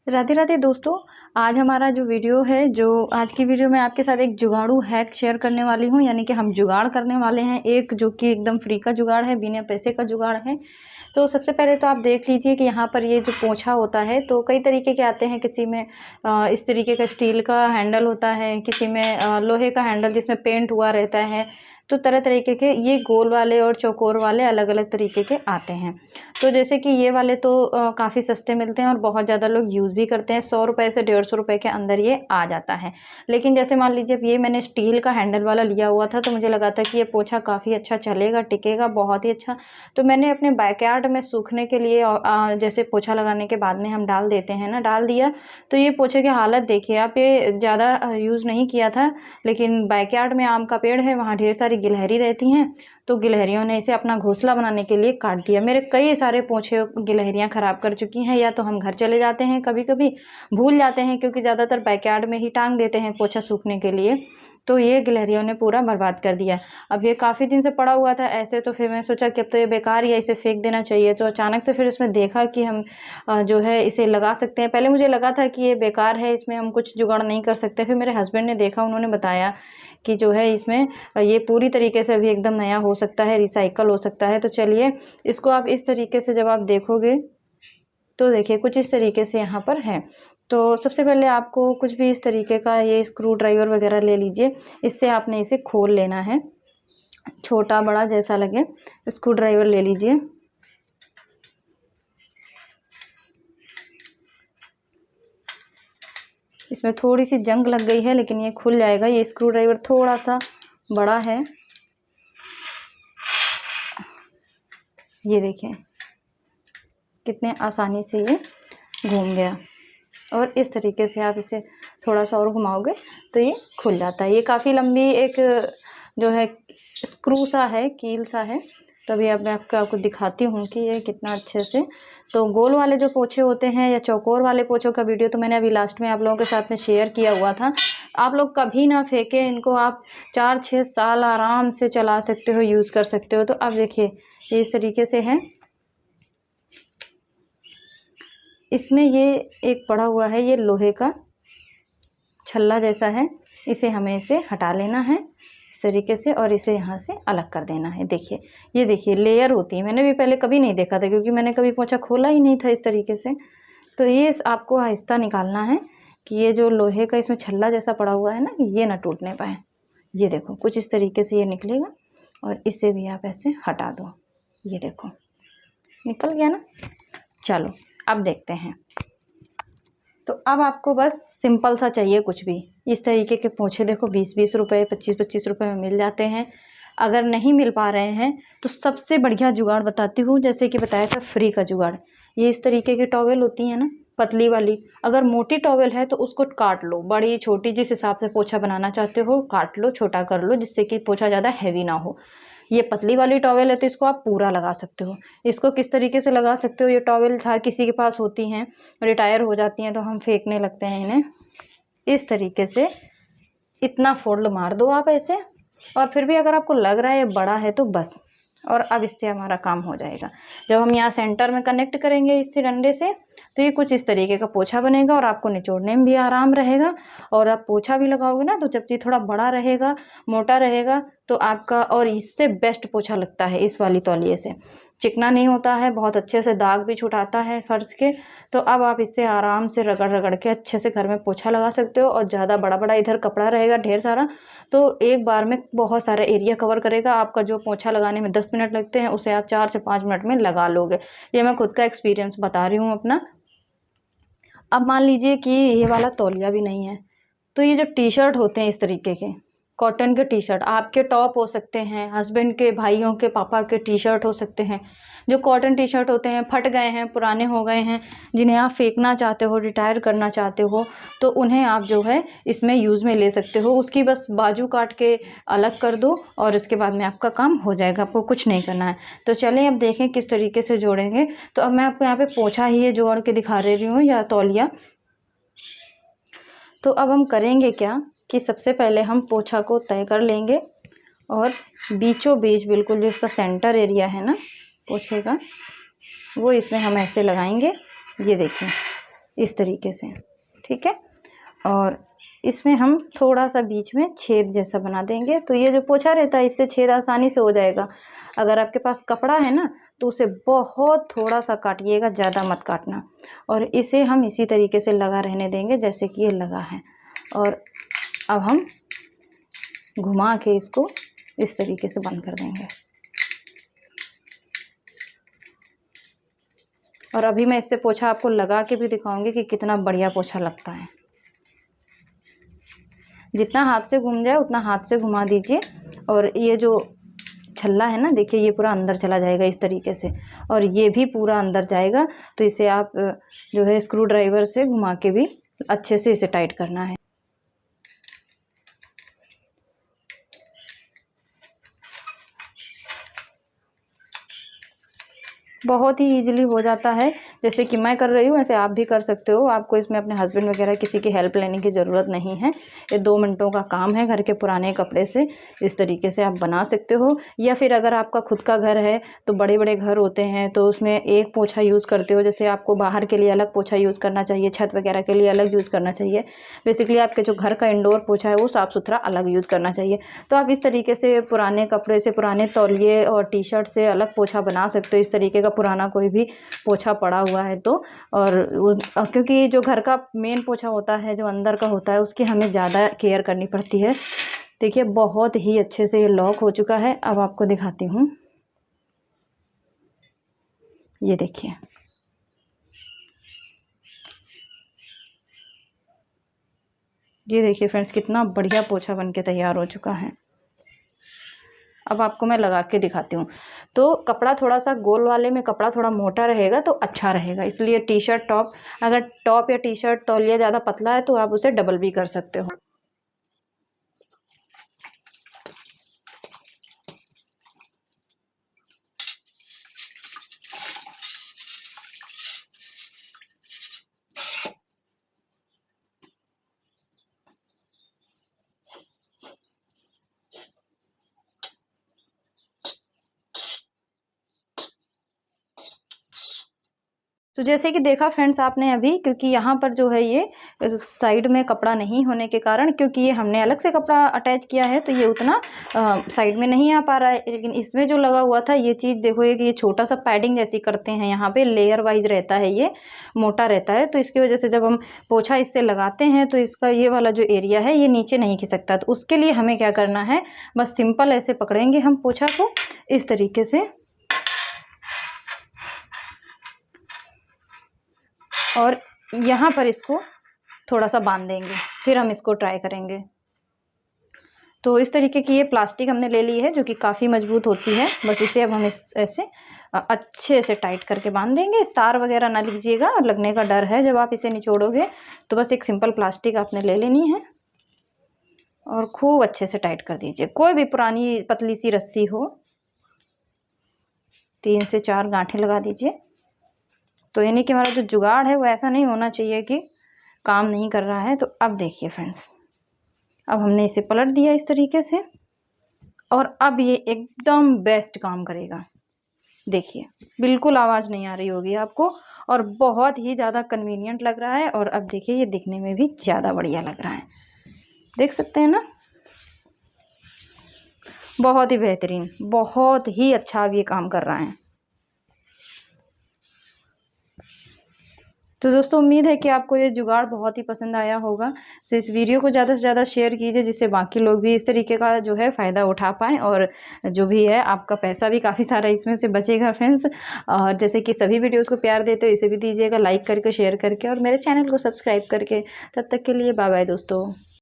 राधे राधे दोस्तों। आज हमारा जो वीडियो है, जो आज की वीडियो में आपके साथ एक जुगाड़ू हैक शेयर करने वाली हूँ। यानी कि हम जुगाड़ करने वाले हैं, एक जो कि एकदम फ्री का जुगाड़ है, बिना पैसे का जुगाड़ है। तो सबसे पहले तो आप देख लीजिए कि यहाँ पर ये जो पोंछा होता है, तो कई तरीके के आते हैं। किसी में इस तरीके का स्टील का हैंडल होता है, किसी में लोहे का हैंडल जिसमें पेंट हुआ रहता है। तो तरह तरीके के ये गोल वाले और चौकोर वाले अलग अलग तरीके के आते हैं। तो जैसे कि ये वाले तो काफ़ी सस्ते मिलते हैं और बहुत ज़्यादा लोग यूज़ भी करते हैं। 100 रुपये से 150 रुपये के अंदर ये आ जाता है। लेकिन जैसे मान लीजिए, अब ये मैंने स्टील का हैंडल वाला लिया हुआ था, तो मुझे लगा था कि ये पोंछा काफ़ी अच्छा चलेगा, टिकेगा बहुत ही अच्छा। तो मैंने अपने बैकयार्ड में सूखने के लिए जैसे पोंछा लगाने के बाद में हम डाल देते हैं ना, डाल दिया। तो ये पोंछे की हालत देखिए आप, ये ज़्यादा यूज़ नहीं किया था, लेकिन बैकयार्ड में आम का पेड़ है, वहाँ ढेर सारी गिलहरी रहती हैं। तो गिलहरियों ने इसे अपना घोंसला बनाने के लिए काट दिया। मेरे कई सारे पोंछे गिलहरियां ख़राब कर चुकी हैं। या तो हम घर चले जाते हैं, कभी कभी भूल जाते हैं, क्योंकि ज़्यादातर बैकयार्ड में ही टांग देते हैं पोंछा सूखने के लिए। तो ये गिलहरियों ने पूरा बर्बाद कर दिया। अब ये काफ़ी दिन से पड़ा हुआ था ऐसे, तो फिर मैंने सोचा कि अब तो ये बेकार ही है, इसे फेंक देना चाहिए। तो अचानक से फिर इसमें देखा कि हम जो है इसे लगा सकते हैं। पहले मुझे लगा था कि ये बेकार है, इसमें हम कुछ जुगाड़ नहीं कर सकते। फिर मेरे हस्बैंड ने देखा, उन्होंने बताया कि जो है इसमें ये पूरी तरीके से अभी एकदम नया हो सकता है, रिसाइकल हो सकता है। तो चलिए, इसको आप इस तरीके से जब आप देखोगे तो देखिए कुछ इस तरीके से यहाँ पर है। तो सबसे पहले आपको कुछ भी इस तरीके का ये स्क्रू ड्राइवर वगैरह ले लीजिए। इससे आपने इसे खोल लेना है, छोटा बड़ा जैसा लगे स्क्रू ड्राइवर ले लीजिए। इसमें थोड़ी सी जंग लग गई है, लेकिन ये खुल जाएगा। ये स्क्रू ड्राइवर थोड़ा सा बड़ा है, ये देखें कितने आसानी से ये घूम गया। और इस तरीके से आप इसे थोड़ा सा और घुमाओगे तो ये खुल जाता है। ये काफ़ी लंबी एक जो है स्क्रू सा है, कील सा है। तभी अब मैं आपको दिखाती हूँ कि ये कितना अच्छे से। तो गोल वाले जो पोंछे होते हैं या चौकोर वाले पोंछों का वीडियो तो मैंने अभी लास्ट में आप लोगों के साथ में शेयर किया हुआ था। आप लोग कभी ना फेंकें इनको, आप 4-6 साल आराम से चला सकते हो, यूज़ कर सकते हो। तो अब देखिए ये इस तरीके से है। इसमें ये एक पड़ा हुआ है, ये लोहे का छल्ला जैसा है। इसे हमें इसे हटा लेना है इस तरीके से, और इसे यहाँ से अलग कर देना है। देखिए, ये देखिए लेयर होती है। मैंने भी पहले कभी नहीं देखा था, क्योंकि मैंने कभी पोंछा खोला ही नहीं था इस तरीके से। तो ये आपको आहिस्ता निकालना है कि ये जो लोहे का इसमें छल्ला जैसा पड़ा हुआ है ना, ये ना टूटने पाए। ये देखो कुछ इस तरीके से ये निकलेगा, और इसे भी आप ऐसे हटा दो। ये देखो निकल गया ना। चलो अब देखते हैं। तो अब आपको बस सिंपल सा चाहिए कुछ भी। इस तरीके के पोंछे देखो 20-20 रुपये, 25-25 रुपये में मिल जाते हैं। अगर नहीं मिल पा रहे हैं तो सबसे बढ़िया जुगाड़ बताती हूँ, जैसे कि बताया था फ्री का जुगाड़। ये इस तरीके की टॉवेल होती है ना, पतली वाली। अगर मोटी टॉवेल है तो उसको काट लो, बड़ी छोटी जिस हिसाब से पोंछा बनाना चाहते हो काट लो, छोटा कर लो, जिससे कि पोंछा ज़्यादा हैवी ना हो। ये पतली वाली टॉवेल है तो इसको आप पूरा लगा सकते हो। इसको किस तरीके से लगा सकते हो, ये टॉवेल हर किसी के पास होती हैं, रिटायर हो जाती हैं तो हम फेंकने लगते हैं इन्हें। इस तरीके से इतना फोल्ड मार दो आप ऐसे, और फिर भी अगर आपको लग रहा है ये बड़ा है तो बस। और अब इससे हमारा काम हो जाएगा। जब हम यहाँ सेंटर में कनेक्ट करेंगे इससे डंडे से, तो ये कुछ इस तरीके का पोंछा बनेगा, और आपको निचोड़ने में भी आराम रहेगा। और आप पोंछा भी लगाओगे ना, तो जब ये थोड़ा बड़ा रहेगा, मोटा रहेगा, तो आपका और इससे बेस्ट पोंछा लगता है इस वाली तौलिए से। चिकना नहीं होता है, बहुत अच्छे से दाग भी छुटाता है फर्श के। तो अब आप इससे आराम से रगड़ रगड़ के अच्छे से घर में पोंछा लगा सकते हो। और ज़्यादा बड़ा बड़ा इधर कपड़ा रहेगा ढेर सारा, तो एक बार में बहुत सारा एरिया कवर करेगा। आपका जो पोंछा लगाने में 10 मिनट लगते हैं, उसे आप 4 से 5 मिनट में लगा लोगे। ये मैं खुद का एक्सपीरियंस बता रही हूँ अपना। अब मान लीजिए कि ये वाला तौलिया भी नहीं है, तो ये जो टी शर्ट होते हैं इस तरीके के कॉटन के टी शर्ट, आपके टॉप हो सकते हैं, हस्बैंड के, भाइयों के, पापा के टी शर्ट हो सकते हैं। जो कॉटन टी शर्ट होते हैं, फट गए हैं, पुराने हो गए हैं, जिन्हें आप फेंकना चाहते हो, रिटायर करना चाहते हो, तो उन्हें आप जो है इसमें यूज़ में ले सकते हो। उसकी बस बाजू काट के अलग कर दो, और इसके बाद में आपका काम हो जाएगा, आपको कुछ नहीं करना है। तो चलें अब देखें किस तरीके से जोड़ेंगे। तो अब मैं आपको यहाँ पे पोंछा ही ये जोड़ के दिखा रही हूँ, या तौलिया। तो अब हम करेंगे क्या कि सबसे पहले हम पोंछा को तय कर लेंगे, और बीचों बीच बिल्कुल जो इसका सेंटर एरिया है ना पोंछे का, वो इसमें हम ऐसे लगाएंगे। ये देखिए इस तरीके से, ठीक है। और इसमें हम थोड़ा सा बीच में छेद जैसा बना देंगे, तो ये जो पोछा रहता है इससे छेद आसानी से हो जाएगा। अगर आपके पास कपड़ा है ना तो उसे बहुत थोड़ा सा काटिएगा, ज़्यादा मत काटना। और इसे हम इसी तरीके से लगा रहने देंगे जैसे कि ये लगा है। और अब हम घुमा के इसको इस तरीके से बंद कर देंगे। और अभी मैं इससे पोछा आपको लगा के भी दिखाऊंगी कि कितना बढ़िया पोछा लगता है। जितना हाथ से घूम जाए उतना हाथ से घुमा दीजिए। और ये जो छल्ला है ना, देखिए ये पूरा अंदर चला जाएगा इस तरीके से, और ये भी पूरा अंदर जाएगा। तो इसे आप जो है स्क्रू ड्राइवर से घुमा के भी अच्छे से इसे टाइट करना है। बहुत ही ईजिली हो जाता है, जैसे कि मैं कर रही हूँ वैसे आप भी कर सकते हो। आपको इसमें अपने हस्बैंड वगैरह किसी की हेल्प लेने की ज़रूरत नहीं है। ये 2 मिनटों का काम है। घर के पुराने कपड़े से इस तरीके से आप बना सकते हो। या फिर अगर आपका खुद का घर है तो बड़े बड़े घर होते हैं तो उसमें एक पोछा यूज़ करते हो। जैसे आपको बाहर के लिए अलग पोछा यूज़ करना चाहिए, छत वगैरह के लिए अलग यूज़ करना चाहिए। बेसिकली आपके जो घर का इंडोर पोछा है वो साफ़ सुथरा अलग यूज़ करना चाहिए। तो आप इस तरीके से पुराने कपड़े से, पुराने तौलिए और टी शर्ट से अलग पोछा बना सकते हो। इस तरीके का पुराना कोई भी पोछा पड़ा हुआ है तो, और क्योंकि जो घर का मेन पोछा होता है, जो अंदर का होता है, उसकी हमें ज़्यादा केयर करनी पड़ती है। देखिए बहुत ही अच्छे से ये लॉक हो चुका है। अब आपको दिखाती हूँ, ये देखिए। ये देखिए फ्रेंड्स, कितना बढ़िया पोछा बनके तैयार हो चुका है। अब आपको मैं लगा के दिखाती हूँ। तो कपड़ा थोड़ा सा गोल वाले में कपड़ा थोड़ा मोटा रहेगा तो अच्छा रहेगा, इसलिए टी शर्ट टॉप, अगर टॉप या टी शर्ट तौलिया ज़्यादा पतला है तो आप उसे डबल भी कर सकते हो। तो जैसे कि देखा फ्रेंड्स आपने अभी, क्योंकि यहाँ पर जो है ये साइड में कपड़ा नहीं होने के कारण, क्योंकि ये हमने अलग से कपड़ा अटैच किया है तो ये उतना साइड में नहीं आ पा रहा है। लेकिन इसमें जो लगा हुआ था ये चीज़ देखो, ये छोटा सा पैडिंग जैसी करते हैं, यहाँ पे लेयर वाइज रहता है, ये मोटा रहता है। तो इसकी वजह से जब हम पोछा इससे लगाते हैं तो इसका ये वाला जो एरिया है ये नीचे नहीं खिसकता। तो उसके लिए हमें क्या करना है, बस सिंपल ऐसे पकड़ेंगे हम पोछा को इस तरीके से, और यहाँ पर इसको थोड़ा सा बांध देंगे, फिर हम इसको ट्राई करेंगे। तो इस तरीके की ये प्लास्टिक हमने ले ली है जो कि काफ़ी मजबूत होती है। बस इसे अब हम ऐसे अच्छे से टाइट करके बांध देंगे। तार वगैरह ना लीजिएगा, लगने का डर है जब आप इसे निचोड़ोगे। तो बस एक सिंपल प्लास्टिक आपने ले लेनी है और खूब अच्छे से टाइट कर दीजिए। कोई भी पुरानी पतली सी रस्सी हो, 3 से 4 गांठें लगा दीजिए। तो यानी कि हमारा जो जुगाड़ है वो ऐसा नहीं होना चाहिए कि काम नहीं कर रहा है। तो अब देखिए फ्रेंड्स, अब हमने इसे पलट दिया इस तरीके से, और अब ये एकदम बेस्ट काम करेगा। देखिए बिल्कुल आवाज़ नहीं आ रही होगी आपको, और बहुत ही ज़्यादा कन्वीनियंट लग रहा है। और अब देखिए ये दिखने में भी ज़्यादा बढ़िया लग रहा है, देख सकते हैं ना, बहुत ही बेहतरीन, बहुत ही अच्छा अब ये काम कर रहा है। तो दोस्तों उम्मीद है कि आपको ये जुगाड़ बहुत ही पसंद आया होगा। सो इस वीडियो को ज़्यादा से ज़्यादा शेयर कीजिए जिससे बाकी लोग भी इस तरीके का जो है फ़ायदा उठा पाएँ, और जो भी है आपका पैसा भी काफ़ी सारा इसमें से बचेगा फ्रेंड्स। और जैसे कि सभी वीडियोज़ को प्यार देते हो इसे भी दीजिएगा लाइक करके, शेयर करके, और मेरे चैनल को सब्सक्राइब करके। तब तक के लिए बाय बाय दोस्तों।